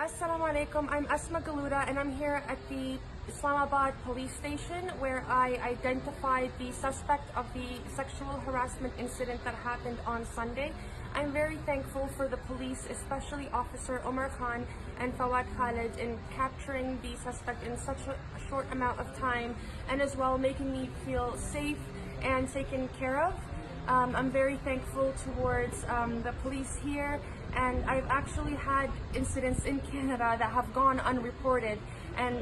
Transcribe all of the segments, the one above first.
Assalamu alaikum. I'm Asma Galuda and I'm here at the Islamabad police station where I identified the suspect of the sexual harassment incident that happened on Sunday. I'm very thankful for the police, especially Officer Omar Khan and Fawad Khalid, in capturing the suspect in such a short amount of time and as well making me feel safe and taken care of. I'm very thankful towards the police here, and I've actually had incidents in Canada that have gone unreported, and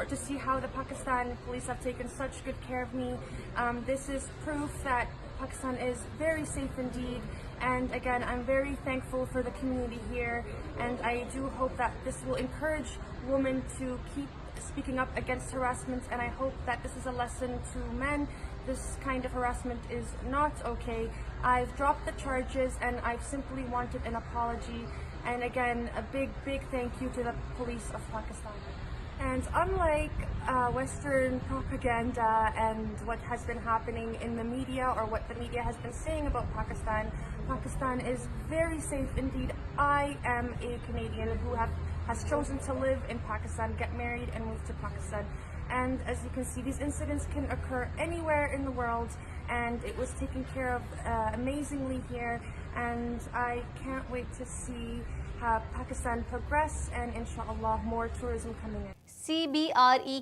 to see how the Pakistan police have taken such good care of me, this is proof that Pakistan is very safe indeed. And again, I'm very thankful for the community here, and I do hope that this will encourage women to keep speaking up against harassment, and I hope that this is a lesson to men. This kind of harassment is not okay. I've dropped the charges and I've simply wanted an apology, and again a big thank you to the police of Pakistan. And unlike Western propaganda and what has been happening in the media or what the media has been saying about Pakistan, Pakistan is very safe indeed. I am a Canadian who has chosen to live in Pakistan, get married and move to Pakistan. And as you can see, these incidents can occur anywhere in the world, and it was taken care of amazingly here, and I can't wait to see Pakistan progress and inshallah more tourism coming in. CBRE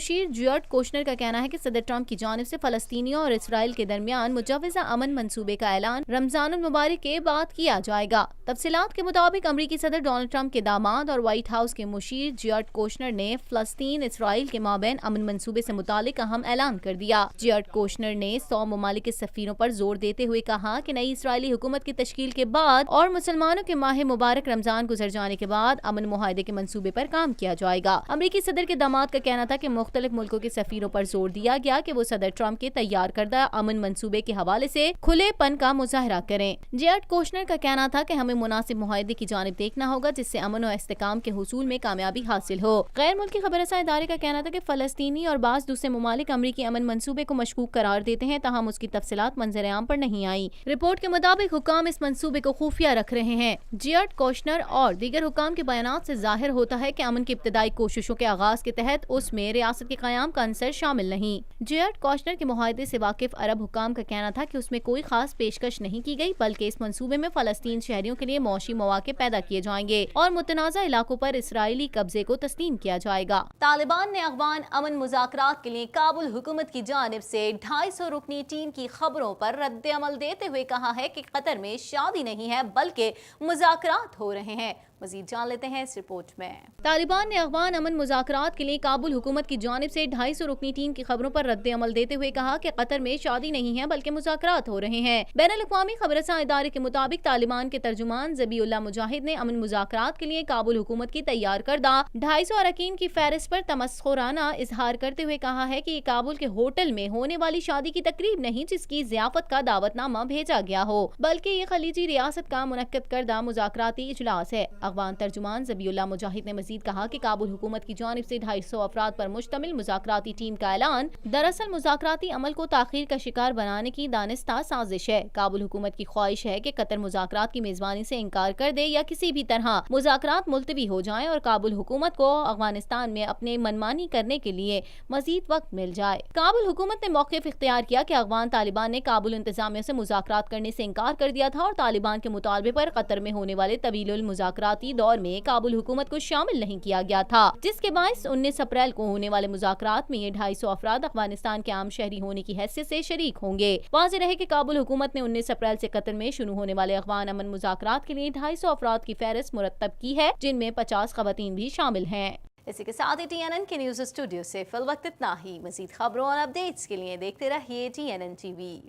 مشیر جیارڈ کوشنر کا کہنا ہے کہ صدر Trump کی جانب سے فلسطینیوں اور اسرائیل کے درمیان مجوزہ امن منصوبے کا اعلان رمضان المبارک کے بعد کیا جائے گا۔ تفصیلات کے مطابق امریکی صدر ڈونلڈ ٹرمپ کے داماد اور وائٹ ہاؤس کے مشیر جیارڈ کوشنر نے فلسطین اسرائیل کے مابین امن منصوبے سے متعلق اہم اعلان کر دیا۔ جیارڈ کوشنر نے 100 ممالک کے سفیروں پر زور دیتے ہوئے کہا کہ نئی اسرائیلی حکومت کی تشکیل کے بعد اور مسلمانوں کے ماہ مبارک رمضان گزر جانے کے بعد امن معاہدے کے منصوبے پر کام کیا جائے گا۔ امریکی صدر کے داماد کا کہنا تھا کہ مختلف ملکوں کے سفیروں پر زور دیا گیا کہ وہ صدر ٹرمپ کے تیار کردہ امن منصوبے کے حوالے سے کھلے پن کا مظاہرہ کریں۔ جیارڈ کوشنر کا کہنا تھا کہ ہمیں مناسب معاہدے کی جانب دیکھنا ہوگا جس سے امن و استحکام کے حصول میں کامیابی حاصل ہو۔ غیر ملکی خبر رساں ادارے کا کہنا تھا کہ فلسطینی اور بعض دوسرے ممالک امریکی امن منصوبے کو مشکوک قرار دیتے ہیں، تاہم اس کی تفصیلات منظر عام پر نہیں آئی۔ رپورٹ کے مطابق حکام اس منصوبے کو خفیہ رکھ رہے ہیں۔ جیارڈ کوشنر اور دیگر حکام کے بیانات سے ظاہر ہوتا ہے کہ امن کی ابتدائی کوششوں کے آغاز کے تحت اس میں ریاست کے قیام کا عنصر شامل نہیں۔ جیارڈ کوشنر کے معاہدے سے واقف عرب حکام کا کہنا تھا کہ اس میں کوئی خاص پیشکش نہیں کی گئی، بلکہ اس منصوبے میں فلسطین شہریوں کے لیے معاشی مواقع پیدا کیے جائیں گے اور متنازع علاقوں پر اسرائیلی قبضے کو تسلیم کیا جائے گا۔ طالبان نے افغان امن مذاکرات کے لیے کابل حکومت کی جانب سے 250 رکنی ٹیم کی خبروں پر رد عمل دیتے ہوئے کہا ہے کہ قطر میں شادی نہیں ہے بلکہ مذاکرات ہو رہے ہیں۔ مزید جان لیتے ہیں اس رپورٹ میں۔ طالبان نے افغان امن مذاکرات کے لیے کابل حکومت کی جانب سے 250 رکنی ٹیم کی خبروں پر رد عمل دیتے ہوئے کہا کہ قطر میں شادی نہیں ہے بلکہ مذاکرات ہو رہے ہیں۔ بین الاقوامی خبر رساں ادارے کے مطابق طالبان کے ترجمان ذبیح اللہ مجاہد نے امن مذاکرات کے لیے کابل حکومت کی تیار کردہ 250 اراکین کی فہرست پر تمسخرانہ اظہار کرتے ہوئے کہا ہے کہ یہ کابل کے ہوٹل میں ہونے والی شادی کی تقریب نہیں جس کی ضیافت کا دعوت نامہ بھیجا گیا ہو، بلکہ یہ خلیجی ریاست کا منعقد کردہ مذاکراتی اجلاس ہے۔ افغان ترجمان ذبیح اللہ مجاہد نے مزید کہا کہ کابل حکومت کی جانب سے 250 افراد پر مشتمل مذاکراتی ٹیم کا اعلان دراصل مذاکراتی عمل کو تاخیر کا شکار بنانے کی دانستہ سازش ہے۔ کابل حکومت کی خواہش ہے کہ قطر مذاکرات کی میزبانی سے انکار کر دے یا کسی بھی طرح مذاکرات ملتوی ہو جائیں اور کابل حکومت کو افغانستان میں اپنے منمانی کرنے کے لیے مزید وقت مل جائے۔ کابل حکومت نے موقف اختیار کیا کہ افغان طالبان نے کابل انتظامیہ سے مذاکرات کرنے سے انکار کر دیا تھا اور طالبان کے مطالبے پر قطر میں ہونے والے طویل المذاکراتی دور میں کابل حکومت کو شامل نہیں کیا گیا تھا، جس کے باعث 19 اپریل کو ہونے والے مذاکرات میں یہ 250 افراد افغانستان کے عام شہری ہونے کی حیثیت سے شریک ہوں گے۔ واضح رہے کہ کابل حکومت نے 19 اپریل سے قطر میں شروع ہونے والے افغان امن مذاکرات کے لیے 250 افراد کی فہرست مرتب کی ہے، جن میں 50 خواتین بھی شامل ہیں۔ اسی کے ساتھ TNN کے نیوز اسٹوڈیو سے فی الوقت اتنا ہی۔ مزید خبروں اور اپڈیٹس کے لیے دیکھتے رہیے TNN TV۔